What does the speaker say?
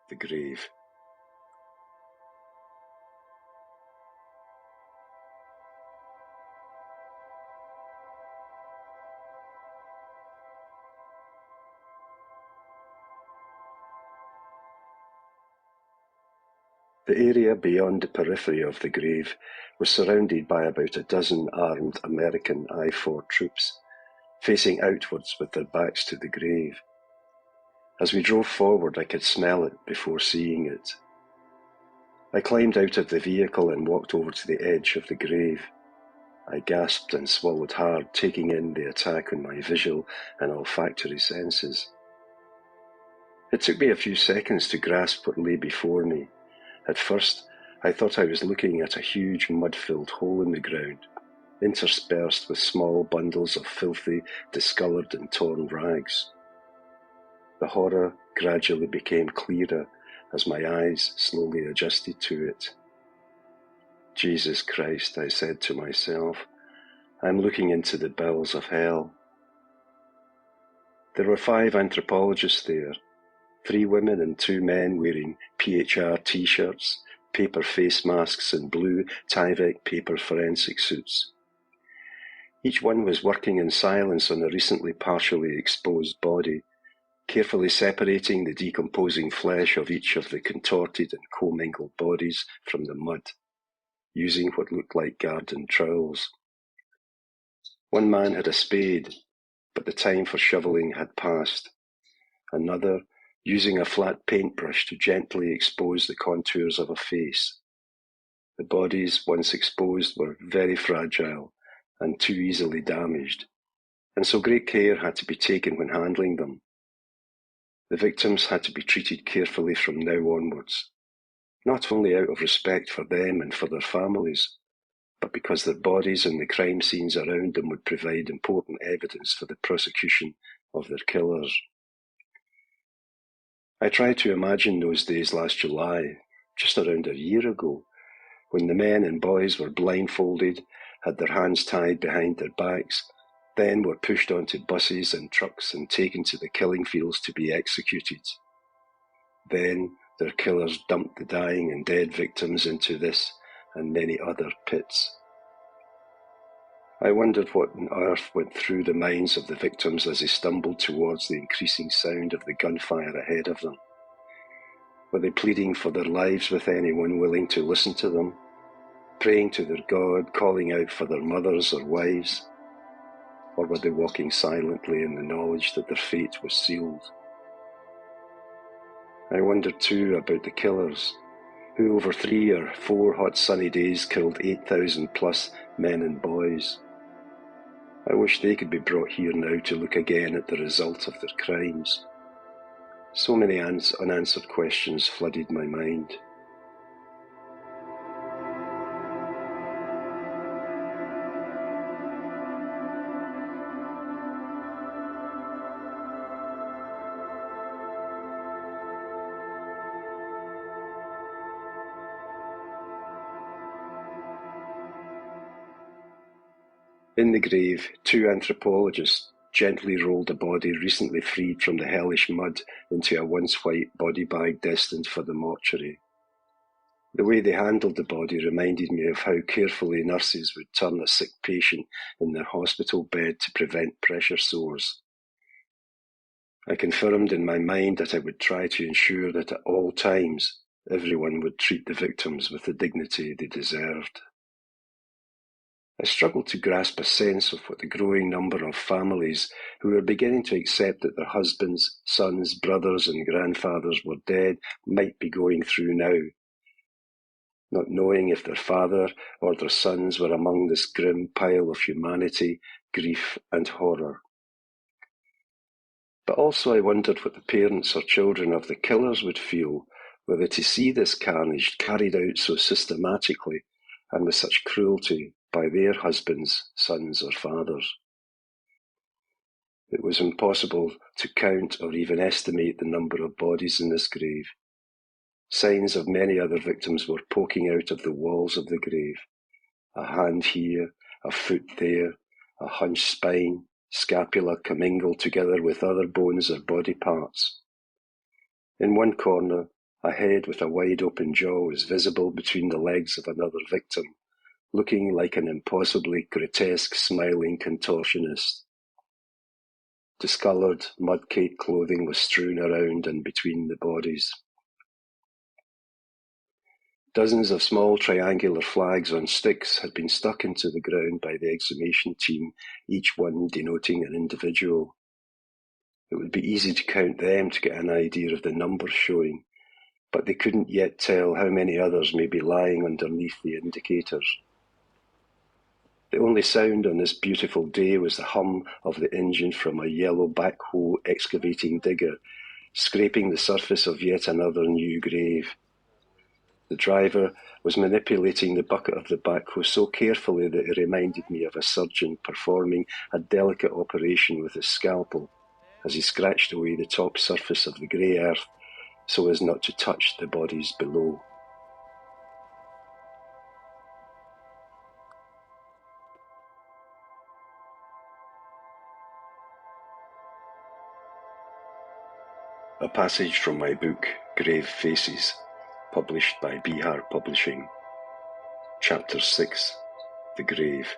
the grave. The area beyond the periphery of the grave was surrounded by about a dozen armed American I-4 troops, facing outwards with their backs to the grave. As we drove forward, I could smell it before seeing it. I climbed out of the vehicle and walked over to the edge of the grave. I gasped and swallowed hard, taking in the attack on my visual and olfactory senses. It took me a few seconds to grasp what lay before me. At first, I thought I was looking at a huge mud-filled hole in the ground, interspersed with small bundles of filthy, discoloured and torn rags. The horror gradually became clearer as my eyes slowly adjusted to it. Jesus Christ, I said to myself, I'm looking into the bowels of hell. There were 5 anthropologists there, 3 women and 2 men wearing PHR t-shirts, paper face masks and blue Tyvek paper forensic suits. Each one was working in silence on a recently partially exposed body, carefully separating the decomposing flesh of each of the contorted and commingled bodies from the mud, using what looked like garden trowels. One man had a spade, but the time for shoveling had passed. Another, using a flat paintbrush to gently expose the contours of a face. The bodies, once exposed, were very fragile and too easily damaged, and so great care had to be taken when handling them. The victims had to be treated carefully from now onwards, not only out of respect for them and for their families, but because their bodies and the crime scenes around them would provide important evidence for the prosecution of their killers. I tried to imagine those days last July, just around a year ago, when the men and boys were blindfolded, had their hands tied behind their backs, then were pushed onto buses and trucks and taken to the killing fields to be executed. Then their killers dumped the dying and dead victims into this and many other pits. I wondered what on earth went through the minds of the victims as they stumbled towards the increasing sound of the gunfire ahead of them. Were they pleading for their lives with anyone willing to listen to them, praying to their God, calling out for their mothers or wives? Or were they walking silently in the knowledge that their fate was sealed? I wondered too about the killers, who over 3 or 4 hot sunny days killed 8,000 plus men and boys. I wish they could be brought here now to look again at the result of their crimes. So many unanswered questions flooded my mind. In the grave, 2 anthropologists gently rolled a body recently freed from the hellish mud into a once white body bag destined for the mortuary. The way they handled the body reminded me of how carefully nurses would turn a sick patient in their hospital bed to prevent pressure sores. I confirmed in my mind that I would try to ensure that at all times everyone would treat the victims with the dignity they deserved. I struggled to grasp a sense of what the growing number of families who were beginning to accept that their husbands, sons, brothers and grandfathers were dead might be going through now, not knowing if their father or their sons were among this grim pile of humanity, grief and horror. But also I wondered what the parents or children of the killers would feel were they to see this carnage carried out so systematically and with such cruelty by their husbands, sons or fathers. It was impossible to count or even estimate the number of bodies in this grave. Signs of many other victims were poking out of the walls of the grave. A hand here, a foot there, a hunched spine, scapula commingled together with other bones or body parts. In one corner, A head with a wide-open jaw was visible between the legs of another victim, looking like an impossibly grotesque smiling contortionist. Discoloured, mud-caked clothing was strewn around and between the bodies. Dozens of small triangular flags on sticks had been stuck into the ground by the exhumation team, each one denoting an individual. It would be easy to count them to get an idea of the numbers showing, but they couldn't yet tell how many others may be lying underneath the indicators. The only sound on this beautiful day was the hum of the engine from a yellow backhoe excavating digger, scraping the surface of yet another new grave. The driver was manipulating the bucket of the backhoe so carefully that it reminded me of a surgeon performing a delicate operation with his scalpel as he scratched away the top surface of the grey earth so as not to touch the bodies below. A passage from my book, Grave Faces, published by Behar Publishing. Chapter 6, The Grave.